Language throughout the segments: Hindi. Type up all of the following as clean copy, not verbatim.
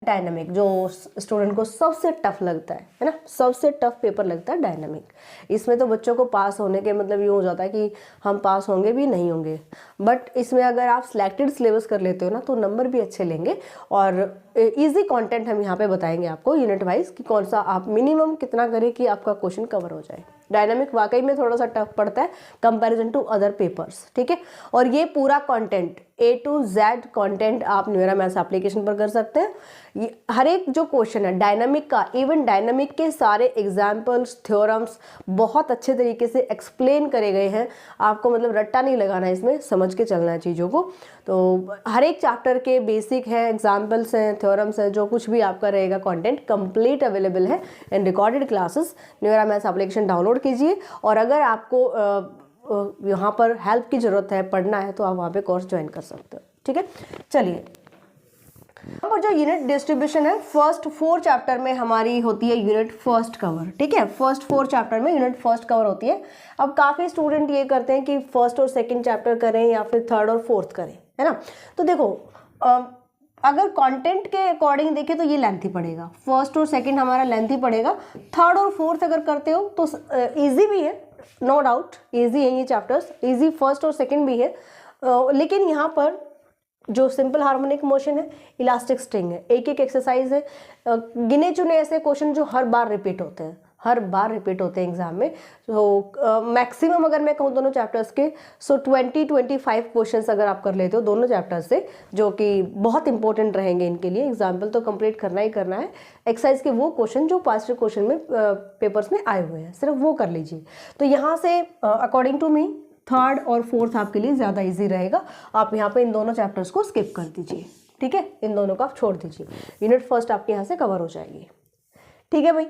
डायनामिक, जो स्टूडेंट को सबसे टफ लगता है ना, सबसे टफ पेपर लगता है डायनामिक। इसमें तो बच्चों को पास होने के मतलब यूँ हो जाता है कि हम पास होंगे भी नहीं होंगे, बट इसमें अगर आप सिलेक्टेड सिलेबस कर लेते हो ना तो नंबर भी अच्छे लेंगे। और इजी कंटेंट हम यहाँ पे बताएंगे आपको यूनिट वाइज कि कौन सा आप मिनिमम कितना करें कि आपका क्वेश्चन कवर हो जाए। डायनामिक वाकई में थोड़ा सा टफ पड़ता है कंपैरिजन टू अदर पेपर्स, ठीक है। और ये पूरा content A to Z content आप न्यूरा मैथ्स एप्लीकेशन पर कर सकते हैं। ये हर एक जो क्वेश्चन है डायनामिक का, इवन डायनामिक के सारे एग्जाम्पल्स, थ्योरम्स बहुत अच्छे तरीके से एक्सप्लेन करे गए हैं। आपको मतलब रट्टा नहीं लगाना है, इसमें समझ के चलना है चीज़ों को। तो हर एक चैप्टर के बेसिक हैं, एग्जाम्पल्स हैं, थ्योरम्स हैं, जो कुछ भी आपका रहेगा कंटेंट कंप्लीट अवेलेबल है in recorded classes. Neura maths application download कीजिए, और अगर आपको यहाँ पर हेल्प की ज़रूरत है, पढ़ना है, तो आप वहाँ पे कोर्स ज्वाइन कर सकते हो, ठीक है। चलिए, यहाँ पर जो यूनिट डिस्ट्रीब्यूशन है, फर्स्ट 4 चैप्टर में हमारी होती है यूनिट फर्स्ट कवर, ठीक है। फर्स्ट 4 चैप्टर में यूनिट फर्स्ट कवर होती है। अब काफ़ी स्टूडेंट ये करते हैं कि फर्स्ट और सेकेंड चैप्टर करें या फिर थर्ड और फोर्थ करें, है ना। तो देखो, अगर कंटेंट के अकॉर्डिंग देखें तो ये लेंथी पड़ेगा, फर्स्ट और सेकंड हमारा लेंथी पड़ेगा। थर्ड और फोर्थ अगर करते हो तो इजी भी है, नो डाउट इजी है ये चैप्टर्स, इजी फर्स्ट और सेकंड भी है। लेकिन यहाँ पर जो सिंपल हार्मोनिक मोशन है, इलास्टिक स्ट्रिंग है, एक एक एक्सरसाइज है, गिने चुने ऐसे क्वेश्चन जो हर बार रिपीट होते हैं, हर बार रिपीट होते हैं एग्जाम में। तो मैक्सिमम अगर मैं कहूँ दोनों चैप्टर्स के, सो 20-25 क्वेश्चंस अगर आप कर लेते हो दोनों चैप्टर्स से, जो कि बहुत इंपॉर्टेंट रहेंगे इनके लिए। एग्जाम्पल तो कंप्लीट करना ही करना है, एक्सरसाइज के वो क्वेश्चन जो पास्ट क्वेश्चन में पेपर्स में आए हुए हैं, सिर्फ वो कर लीजिए। तो यहाँ से अकॉर्डिंग टू मी थर्ड और फोर्थ आपके लिए ज़्यादा ईजी रहेगा। आप यहाँ पे इन दोनों चैप्टर्स को स्किप कर दीजिए, ठीक है, इन दोनों को आप छोड़ दीजिए। यूनिट फर्स्ट आपके यहाँ से कवर हो जाएगी, ठीक है भाई।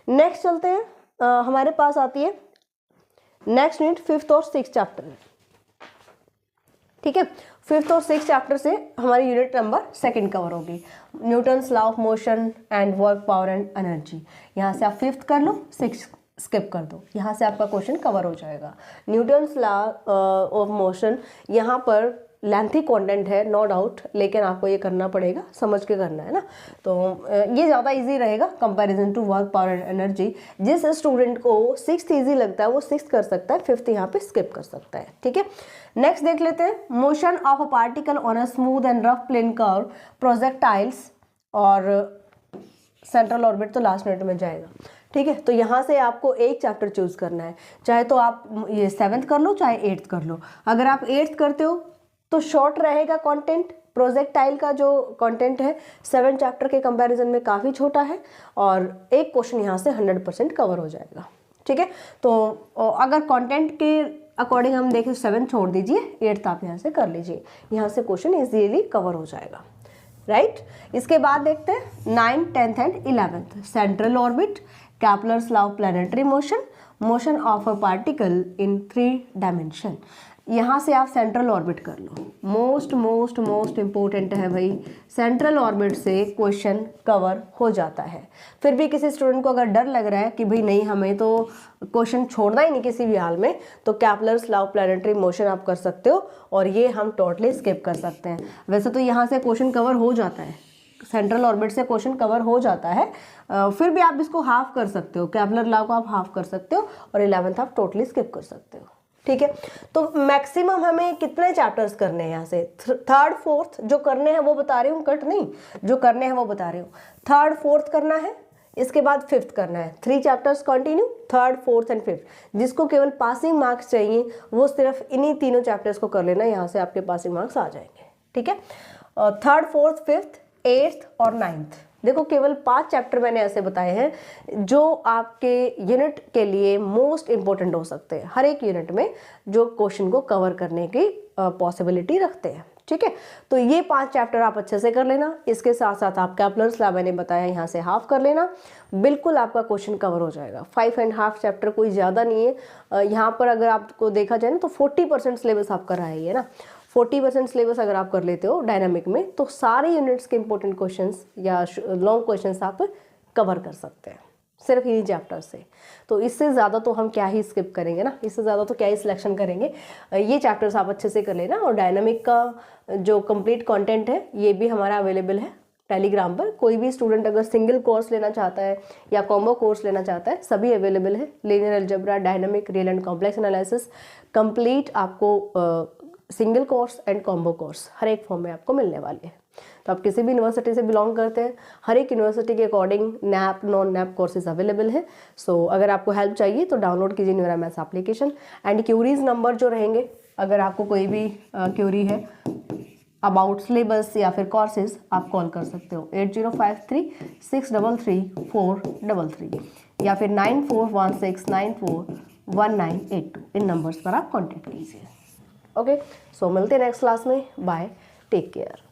नेक्स्ट चलते हैं, हमारे पास आती है नेक्स्ट यूनिट 5th और 6th चैप्टर, ठीक है। 5th और 6th चैप्टर से हमारी यूनिट नंबर 2 कवर होगी, Newton's law of motion and work, power and energy. यहाँ से आप 5th कर लो, 6th स्किप कर दो, यहाँ से आपका क्वेश्चन कवर हो जाएगा। न्यूटन्स लॉ ऑफ मोशन, यहाँ पर लेंथी कंटेंट है नो डाउट, लेकिन आपको ये करना पड़ेगा, समझ के करना है ना। तो ये ज़्यादा इजी रहेगा comparison to work, power and energy. जिस स्टूडेंट को 6th इजी लगता है वो 6th कर सकता है, 5th यहाँ पे स्किप कर सकता है, ठीक है। नेक्स्ट देख लेते हैं, motion of a particle on a smooth and rough plane curve, projectiles और सेंट्रल ऑर्बिट तो लास्ट मिनट में जाएगा, ठीक है। तो यहाँ से आपको एक चैप्टर चूज करना है, चाहे तो आप ये 7th कर लो चाहे 8th कर लो। अगर आप 8th करते हो तो शॉर्ट रहेगा कंटेंट, प्रोजेक्टाइल का जो कंटेंट है 7 चैप्टर के कंपैरिजन में काफ़ी छोटा है, और एक क्वेश्चन यहाँ से 100% कवर हो जाएगा, ठीक है। तो अगर कंटेंट के अकॉर्डिंग हम देखें 7 छोड़ दीजिए, 8th आप यहाँ से कर लीजिए, यहाँ से क्वेश्चन इजीली कवर हो जाएगा, राइट। इसके बाद देखते हैं 9th, 10th and 11th, central orbit, Kepler's law of planetary motion, motion of a particle in 3 dimension. यहाँ से आप सेंट्रल ऑर्बिट कर लो, मोस्ट इम्पोर्टेंट है भाई। सेंट्रल ऑर्बिट से क्वेश्चन कवर हो जाता है। फिर भी किसी स्टूडेंट को अगर डर लग रहा है कि भाई नहीं हमें तो क्वेश्चन छोड़ना ही नहीं किसी भी हाल में, तो Kepler's law of planetary motion आप कर सकते हो, और ये हम टोटली स्किप कर सकते हैं। वैसे तो यहाँ से क्वेश्चन कवर हो जाता है, सेंट्रल ऑर्बिट से क्वेश्चन कवर हो जाता है, फिर भी आप इसको हाफ कर सकते हो, कैपलर लॉ को आप हाफ कर सकते हो, और 11th आप टोटली स्किप कर सकते हो, ठीक है। तो मैक्सिमम हमें कितने चैप्टर्स करने हैं यहाँ से, 3rd 4th जो करने हैं वो बता रही हूँ, कट नहीं, जो करने हैं वो बता रही हूँ। 3rd 4th करना है, इसके बाद 5th करना है, 3 chapters continue, 3rd 4th and 5th। जिसको केवल पासिंग मार्क्स चाहिए वो सिर्फ इन्हीं तीनों चैप्टर्स को कर लेना, यहाँ से आपके पासिंग मार्क्स आ जाएंगे, ठीक है। 3rd 4th 5th 8th और 9th, देखो केवल 5 चैप्टर मैंने ऐसे बताए हैं जो आपके यूनिट के लिए मोस्ट इम्पोर्टेंट हो सकते हैं, हर एक यूनिट में जो क्वेश्चन को कवर करने की पॉसिबिलिटी रखते हैं, ठीक है। तो ये 5 चैप्टर आप अच्छे से कर लेना, इसके साथ साथ आप कैपलर्स लॉ मैंने बताया यहाँ से हाफ कर लेना, बिल्कुल आपका क्वेश्चन कवर हो जाएगा। 5.5 चैप्टर कोई ज़्यादा नहीं है। यहाँ पर अगर आपको देखा जाए ना तो 40% सिलेबस आपका रहा है ना, 40% सिलेबस अगर आप कर लेते हो डायनामिक में, तो सारे यूनिट्स के इंपॉर्टेंट क्वेश्चंस या लॉन्ग क्वेश्चंस आप कवर कर सकते हैं सिर्फ इन्हीं चैप्टर से। तो इससे ज़्यादा तो हम क्या ही स्किप करेंगे ना, इससे ज़्यादा तो क्या ही सिलेक्शन करेंगे। ये चैप्टर्स आप अच्छे से कर लेना, और डायनामिक का जो कंप्लीट कंटेंट है ये भी हमारा अवेलेबल है टेलीग्राम पर। कोई भी स्टूडेंट अगर सिंगल कोर्स लेना चाहता है या कॉम्बो कोर्स लेना चाहता है, सभी अवेलेबल है। Linear algebra, dynamic, real and complex analysis complete आपको single course and combo course हर एक फॉर्म में आपको मिलने वाले हैं। तो आप किसी भी यूनिवर्सिटी से बिलोंग करते हैं, हर एक यूनिवर्सिटी के according NEP non NEP courses available है। सो अगर आपको हेल्प चाहिए तो डाउनलोड कीजिए Neura maths application. And queries number जो रहेंगे, अगर आपको कोई भी क्यूरी है अबाउट सिलेबस या फिर कोर्सेज, आप कॉल कर सकते हो 8053-633-433 या फिर 9416941982। इन नंबर्स पर आप कॉन्टेक्ट कीजिए। ओके, सो मिलते हैं नेक्स्ट क्लास में। Bye, take care.